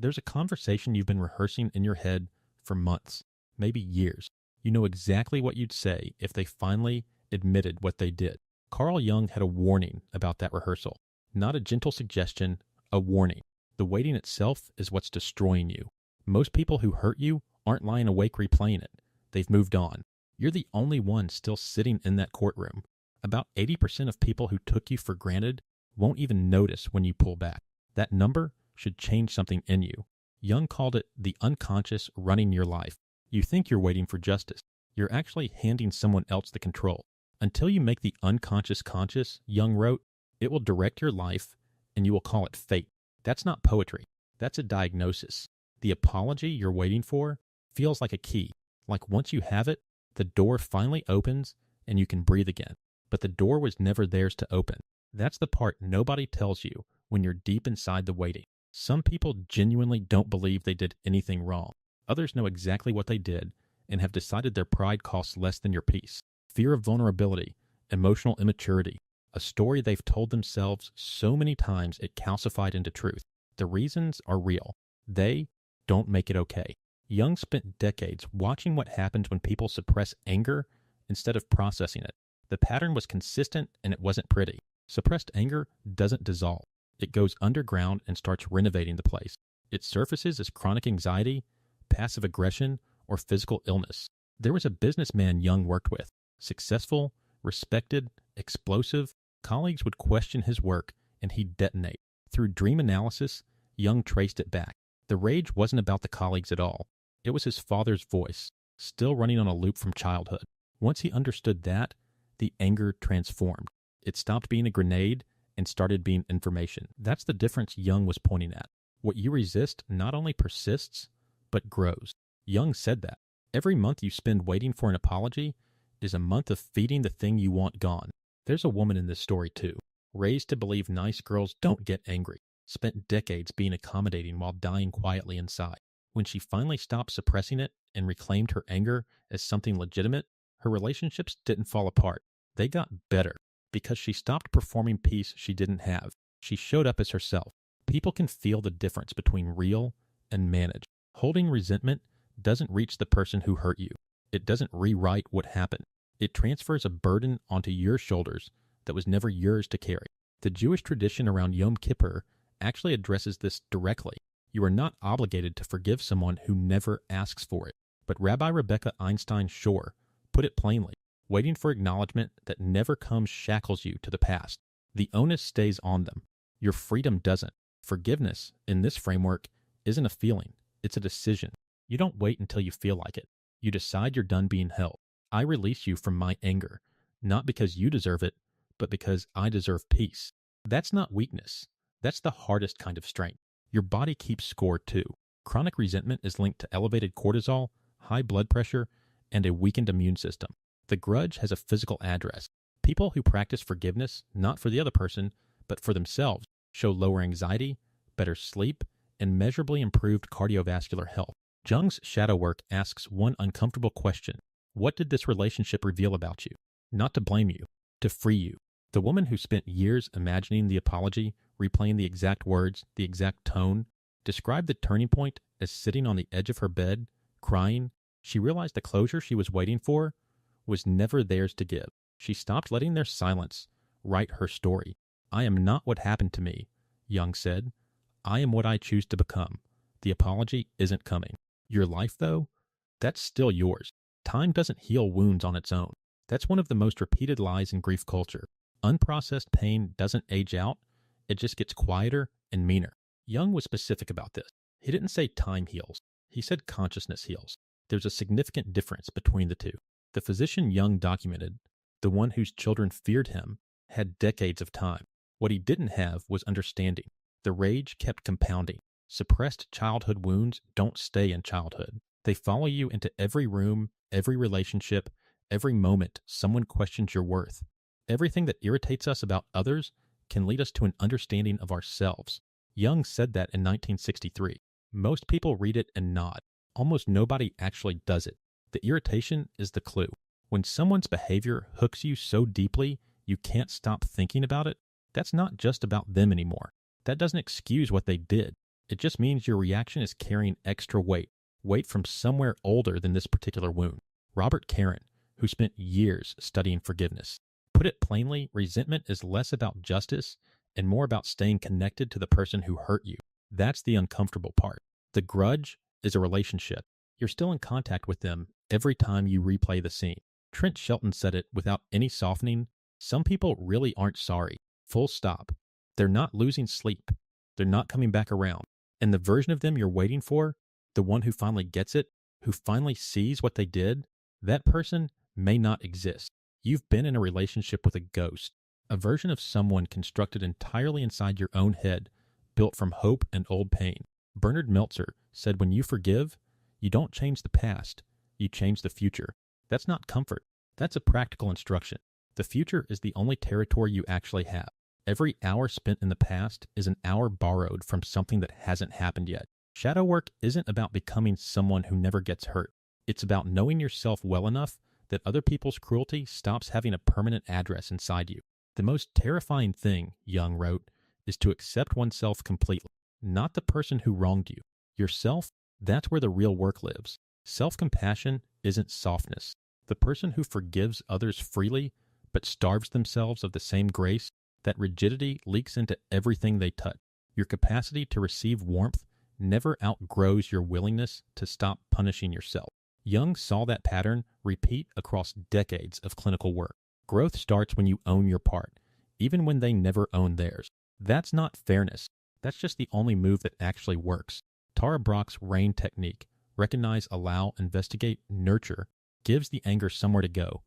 There's a conversation you've been rehearsing in your head for months, maybe years. You know exactly what you'd say if they finally admitted what they did. Carl Jung had a warning about that rehearsal. Not a gentle suggestion, a warning. The waiting itself is what's destroying you. Most people who hurt you aren't lying awake replaying it. They've moved on. You're the only one still sitting in that courtroom. About 80% of people who took you for granted won't even notice when you pull back. That number should change something in you. Jung called it the unconscious running your life. You think you're waiting for justice. You're actually handing someone else the control. Until you make the unconscious conscious, Jung wrote, it will direct your life and you will call it fate. That's not poetry. That's a diagnosis. The apology you're waiting for feels like a key. Like once you have it, the door finally opens and you can breathe again. But the door was never theirs to open. That's the part nobody tells you when you're deep inside the waiting. Some people genuinely don't believe they did anything wrong. Others know exactly what they did and have decided their pride costs less than your peace. Fear of vulnerability, emotional immaturity, a story they've told themselves so many times it calcified into truth. The reasons are real. They don't make it okay. Jung spent decades watching what happens when people suppress anger instead of processing it. The pattern was consistent and it wasn't pretty. Suppressed anger doesn't dissolve. It goes underground and starts renovating the place. It surfaces as chronic anxiety, passive aggression, or physical illness. There was a businessman Jung worked with. Successful, respected, explosive. Colleagues would question his work and he'd detonate. Through dream analysis, Jung traced it back. The rage wasn't about the colleagues at all. It was his father's voice, still running on a loop from childhood. Once he understood that, the anger transformed. It stopped being a grenade and started being information. That's the difference Jung was pointing at. What you resist not only persists, but grows. Jung said that. Every month you spend waiting for an apology is a month of feeding the thing you want gone. There's a woman in this story too, raised to believe nice girls don't get angry, spent decades being accommodating while dying quietly inside. When she finally stopped suppressing it and reclaimed her anger as something legitimate, her relationships didn't fall apart. They got better because she stopped performing peace she didn't have. She showed up as herself. People can feel the difference between real and managed. Holding resentment doesn't reach the person who hurt you. It doesn't rewrite what happened. It transfers a burden onto your shoulders that was never yours to carry. The Jewish tradition around Yom Kippur actually addresses this directly. You are not obligated to forgive someone who never asks for it. But Rabbi Rebecca Einstein Shore put it plainly. Waiting for acknowledgement that never comes shackles you to the past. The onus stays on them. Your freedom doesn't. Forgiveness, in this framework, isn't a feeling. It's a decision. You don't wait until you feel like it. You decide you're done being held. I release you from my anger, not because you deserve it, but because I deserve peace. That's not weakness. That's the hardest kind of strength. Your body keeps score too. Chronic resentment is linked to elevated cortisol, high blood pressure, and a weakened immune system. The grudge has a physical address. People who practice forgiveness, not for the other person, but for themselves, show lower anxiety, better sleep, and measurably improved cardiovascular health. Jung's shadow work asks one uncomfortable question. What did this relationship reveal about you? Not to blame you, to free you. The woman who spent years imagining the apology, replaying the exact words, the exact tone, described the turning point as sitting on the edge of her bed, crying. She realized the closure she was waiting for was never theirs to give. She stopped letting their silence write her story. I am not what happened to me, Jung said. I am what I choose to become. The apology isn't coming. Your life, though, that's still yours. Time doesn't heal wounds on its own. That's one of the most repeated lies in grief culture. Unprocessed pain doesn't age out. It just gets quieter and meaner. Jung was specific about this. He didn't say time heals. He said consciousness heals. There's a significant difference between the two. The physician Jung documented, the one whose children feared him, had decades of time. What he didn't have was understanding. The rage kept compounding. Suppressed childhood wounds don't stay in childhood. They follow you into every room, every relationship, every moment someone questions your worth. Everything that irritates us about others can lead us to an understanding of ourselves. Jung said that in 1963. Most people read it and nod. Almost nobody actually does it. The irritation is the clue. When someone's behavior hooks you so deeply you can't stop thinking about it, that's not just about them anymore. That doesn't excuse what they did. It just means your reaction is carrying extra weight from somewhere older than this particular wound. Robert Caron, who spent years studying forgiveness, put it plainly, resentment is less about justice and more about staying connected to the person who hurt you. That's the uncomfortable part. The grudge is a relationship. You're still in contact with them every time you replay the scene. Trent Shelton said it without any softening. Some people really aren't sorry. Full stop. They're not losing sleep. They're not coming back around. And the version of them you're waiting for, the one who finally gets it, who finally sees what they did, that person may not exist. You've been in a relationship with a ghost, a version of someone constructed entirely inside your own head, built from hope and old pain. Bernard Meltzer said when you forgive, you don't change the past, you change the future. That's not comfort. That's a practical instruction. The future is the only territory you actually have. Every hour spent in the past is an hour borrowed from something that hasn't happened yet. Shadow work isn't about becoming someone who never gets hurt. It's about knowing yourself well enough that other people's cruelty stops having a permanent address inside you. The most terrifying thing, Jung wrote, is to accept oneself completely, not the person who wronged you. Yourself, that's where the real work lives. Self-compassion isn't softness. The person who forgives others freely but starves themselves of the same grace, that rigidity leaks into everything they touch. Your capacity to receive warmth never outgrows your willingness to stop punishing yourself. Jung saw that pattern repeat across decades of clinical work. Growth starts when you own your part, even when they never own theirs. That's not fairness. That's just the only move that actually works. Tara Brach's RAIN technique, recognize, allow, investigate, nurture, gives the anger somewhere to go.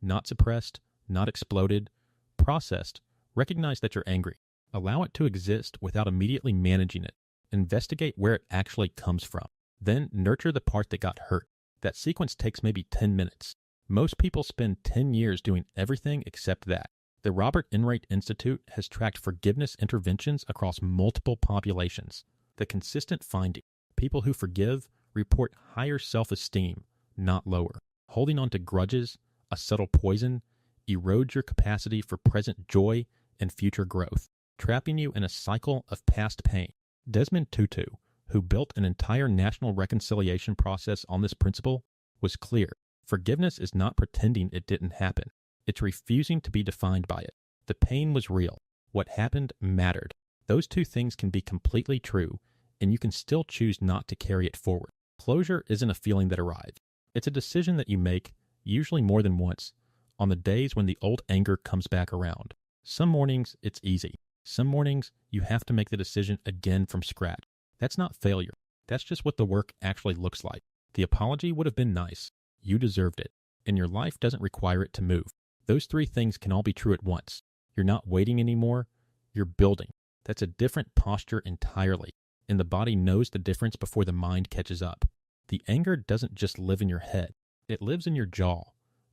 Not suppressed, not exploded, processed. Recognize that you're angry. Allow it to exist without immediately managing it. Investigate where it actually comes from. Then nurture the part that got hurt. That sequence takes maybe 10 minutes. Most people spend 10 years doing everything except that. The Robert Enright Institute has tracked forgiveness interventions across multiple populations. The consistent finding, people who forgive report higher self-esteem, not lower. Holding on to grudges, a subtle poison, erodes your capacity for present joy and future growth, trapping you in a cycle of past pain. Desmond Tutu, who built an entire national reconciliation process on this principle, was clear. Forgiveness is not pretending it didn't happen. It's refusing to be defined by it. The pain was real. What happened mattered. Those two things can be completely true, and you can still choose not to carry it forward. Closure isn't a feeling that arrives. It's a decision that you make, usually more than once, on the days when the old anger comes back around. Some mornings, it's easy. Some mornings, you have to make the decision again from scratch. That's not failure. That's just what the work actually looks like. The apology would have been nice. You deserved it. And your life doesn't require it to move. Those three things can all be true at once. You're not waiting anymore. You're building. That's a different posture entirely. And the body knows the difference before the mind catches up. The anger doesn't just live in your head. It lives in your jaw,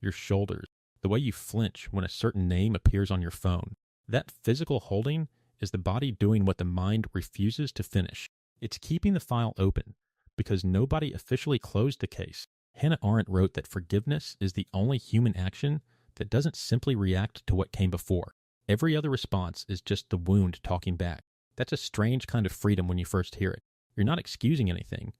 your shoulders, the way you flinch when a certain name appears on your phone. That physical holding is the body doing what the mind refuses to finish. It's keeping the file open because nobody officially closed the case. Hannah Arendt wrote that forgiveness is the only human action that doesn't simply react to what came before. Every other response is just the wound talking back. That's a strange kind of freedom when you first hear it. You're not excusing anything.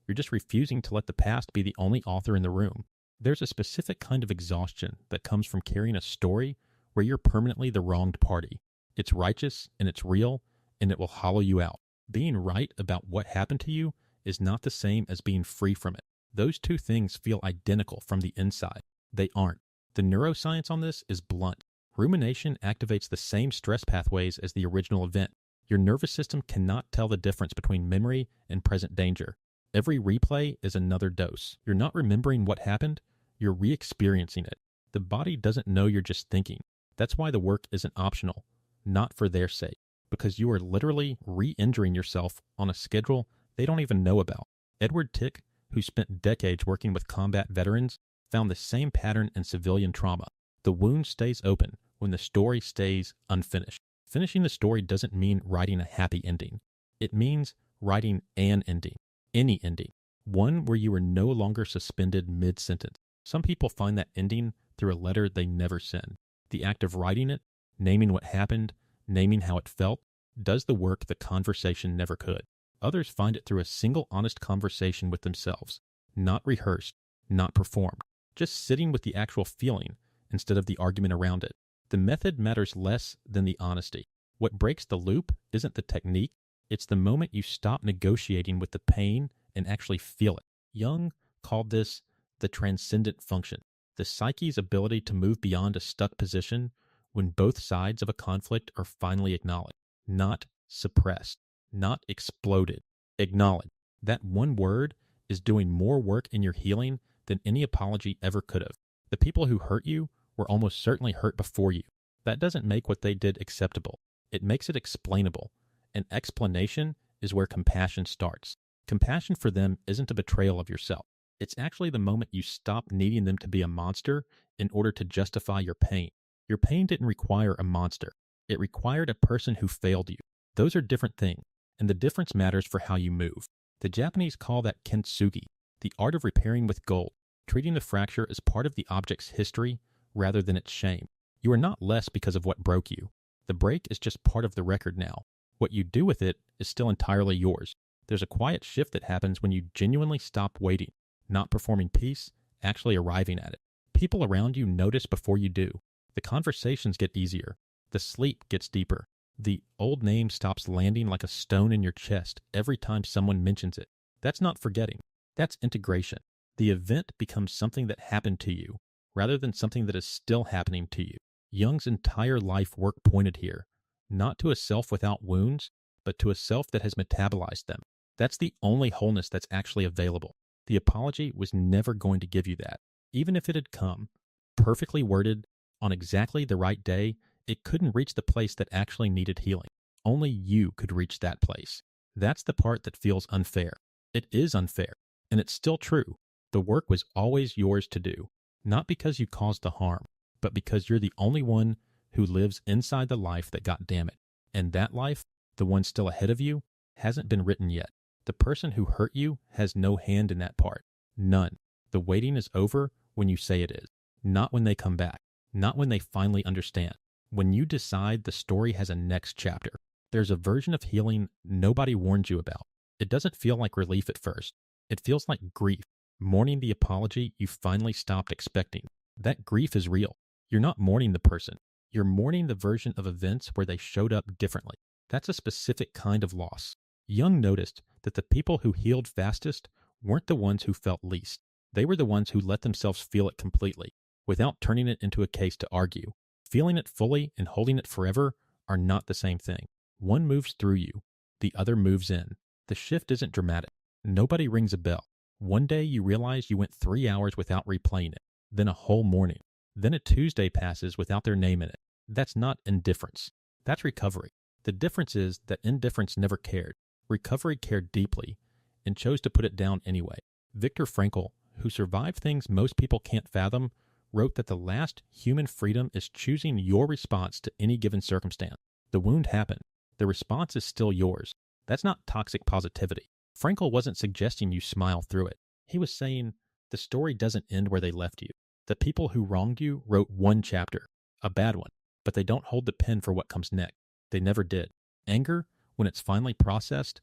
You're just refusing to let the past be the only author in the room. There's a specific kind of exhaustion that comes from carrying a story where you're permanently the wronged party. It's righteous and it's real, and it will hollow you out. Being right about what happened to you is not the same as being free from it. Those two things feel identical from the inside. They aren't. The neuroscience on this is blunt. Rumination activates the same stress pathways as the original event. Your nervous system cannot tell the difference between memory and present danger. Every replay is another dose. You're not remembering what happened, you're re-experiencing it. The body doesn't know you're just thinking. That's why the work isn't optional, not for their sake, because you are literally re-injuring yourself on a schedule they don't even know about. Edward Tick, who spent decades working with combat veterans, found the same pattern in civilian trauma. The wound stays open when the story stays unfinished. Finishing the story doesn't mean writing a happy ending. It means writing an ending, any ending, one where you are no longer suspended mid-sentence. Some people find that ending through a letter they never send. The act of writing it, naming what happened, naming how it felt, does the work the conversation never could. Others find it through a single honest conversation with themselves, not rehearsed, not performed, just sitting with the actual feeling instead of the argument around it. The method matters less than the honesty. What breaks the loop isn't the technique, it's the moment you stop negotiating with the pain and actually feel it. Jung called this the transcendent function, the psyche's ability to move beyond a stuck position when both sides of a conflict are finally acknowledged, not suppressed, not exploded. Acknowledged. That one word is doing more work in your healing than any apology ever could have. The people who hurt you were almost certainly hurt before you. That doesn't make what they did acceptable. It makes it explainable. An explanation is where compassion starts. Compassion for them isn't a betrayal of yourself. It's actually the moment you stop needing them to be a monster in order to justify your pain. Your pain didn't require a monster. It required a person who failed you. Those are different things, and the difference matters for how you move. The Japanese call that kintsugi, the art of repairing with gold, treating the fracture as part of the object's history rather than its shame. You are not less because of what broke you. The break is just part of the record now. What you do with it is still entirely yours. There's a quiet shift that happens when you genuinely stop waiting, not performing peace, actually arriving at it. People around you notice before you do. The conversations get easier. The sleep gets deeper. The old name stops landing like a stone in your chest every time someone mentions it. That's not forgetting. That's integration. The event becomes something that happened to you, rather than something that is still happening to you. Jung's entire life work pointed here, not to a self without wounds, but to a self that has metabolized them. That's the only wholeness that's actually available. The apology was never going to give you that. Even if it had come, perfectly worded, on exactly the right day, it couldn't reach the place that actually needed healing. Only you could reach that place. That's the part that feels unfair. It is unfair, and it's still true. The work was always yours to do, not because you caused the harm, but because you're the only one who lives inside the life that got damaged. And that life, the one still ahead of you, hasn't been written yet. The person who hurt you has no hand in that part. None. The waiting is over when you say it is, not when they come back, not when they finally understand. When you decide the story has a next chapter, there's a version of healing nobody warned you about. It doesn't feel like relief at first. It feels like grief, mourning the apology you finally stopped expecting. That grief is real. You're not mourning the person. You're mourning the version of events where they showed up differently. That's a specific kind of loss. Jung noticed that the people who healed fastest weren't the ones who felt least. They were the ones who let themselves feel it completely, without turning it into a case to argue. Feeling it fully and holding it forever are not the same thing. One moves through you, the other moves in. The shift isn't dramatic. Nobody rings a bell. One day you realize you went 3 hours without replaying it, then a whole morning. Then a Tuesday passes without their name in it. That's not indifference. That's recovery. The difference is that indifference never cared. Recovery cared deeply and chose to put it down anyway. Viktor Frankl, who survived things most people can't fathom, wrote that the last human freedom is choosing your response to any given circumstance. The wound happened. The response is still yours. That's not toxic positivity. Frankl wasn't suggesting you smile through it. He was saying the story doesn't end where they left you. The people who wronged you wrote one chapter, a bad one, but they don't hold the pen for what comes next. They never did. Anger, when it's finally processed,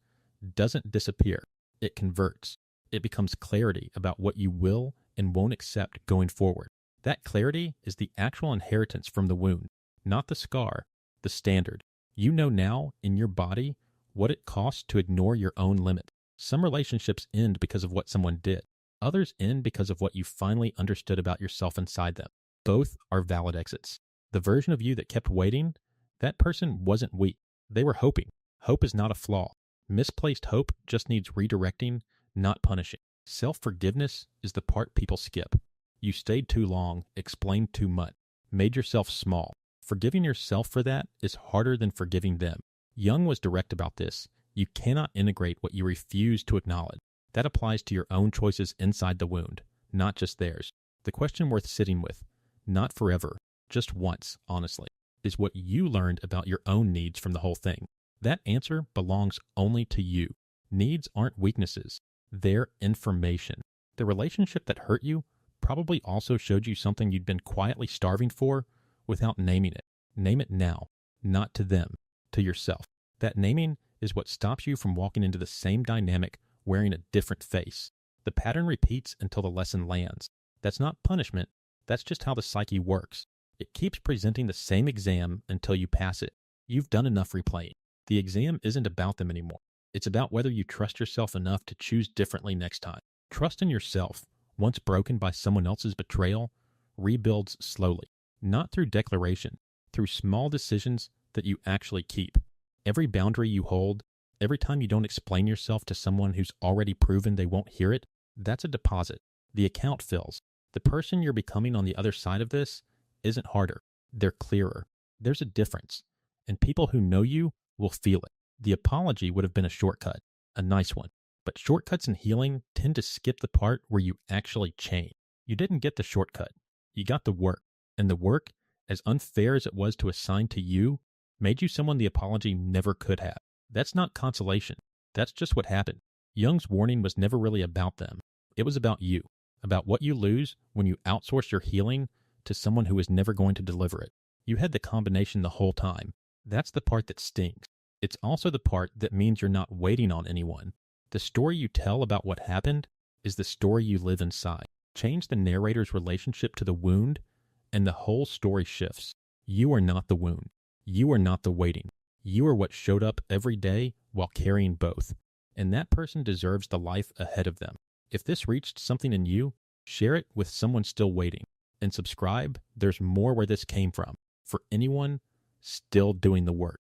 doesn't disappear. It converts. It becomes clarity about what you will and won't accept going forward. That clarity is the actual inheritance from the wound, not the scar, the standard. You know now, in your body, what it costs to ignore your own limit. Some relationships end because of what someone did. Others end because of what you finally understood about yourself inside them. Both are valid exits. The version of you that kept waiting, that person wasn't weak. They were hoping. Hope is not a flaw. Misplaced hope just needs redirecting, not punishing. Self-forgiveness is the part people skip. You stayed too long, explained too much, made yourself small. Forgiving yourself for that is harder than forgiving them. Jung was direct about this. You cannot integrate what you refuse to acknowledge. That applies to your own choices inside the wound, not just theirs. The question worth sitting with, not forever, just once, honestly, is what you learned about your own needs from the whole thing. That answer belongs only to you. Needs aren't weaknesses. They're information. The relationship that hurt you probably also showed you something you'd been quietly starving for without naming it. Name it now, not to them, to yourself. That naming is what stops you from walking into the same dynamic wearing a different face. The pattern repeats until the lesson lands. That's not punishment. That's just how the psyche works. It keeps presenting the same exam until you pass it. You've done enough replaying. The exam isn't about them anymore. It's about whether you trust yourself enough to choose differently next time. Trust in yourself, once broken by someone else's betrayal, rebuilds slowly, not through declaration, through small decisions that you actually keep. Every boundary you hold, every time you don't explain yourself to someone who's already proven they won't hear it, that's a deposit. The account fills. The person you're becoming on the other side of this isn't harder. They're clearer. There's a difference. And people who know you will feel it. The apology would have been a shortcut, a nice one. But shortcuts in healing tend to skip the part where you actually change. You didn't get the shortcut. You got the work. And the work, as unfair as it was to assign to you, made you someone the apology never could have. That's not consolation. That's just what happened. Jung's warning was never really about them. It was about you, about what you lose when you outsource your healing to someone who is never going to deliver it. You had the combination the whole time. That's the part that stings. It's also the part that means you're not waiting on anyone. The story you tell about what happened is the story you live inside. Change the narrator's relationship to the wound, and the whole story shifts. You are not the wound. You are not the waiting. You are what showed up every day while carrying both. And that person deserves the life ahead of them. If this reached something in you, share it with someone still waiting. And subscribe. There's more where this came from. For anyone still doing the work.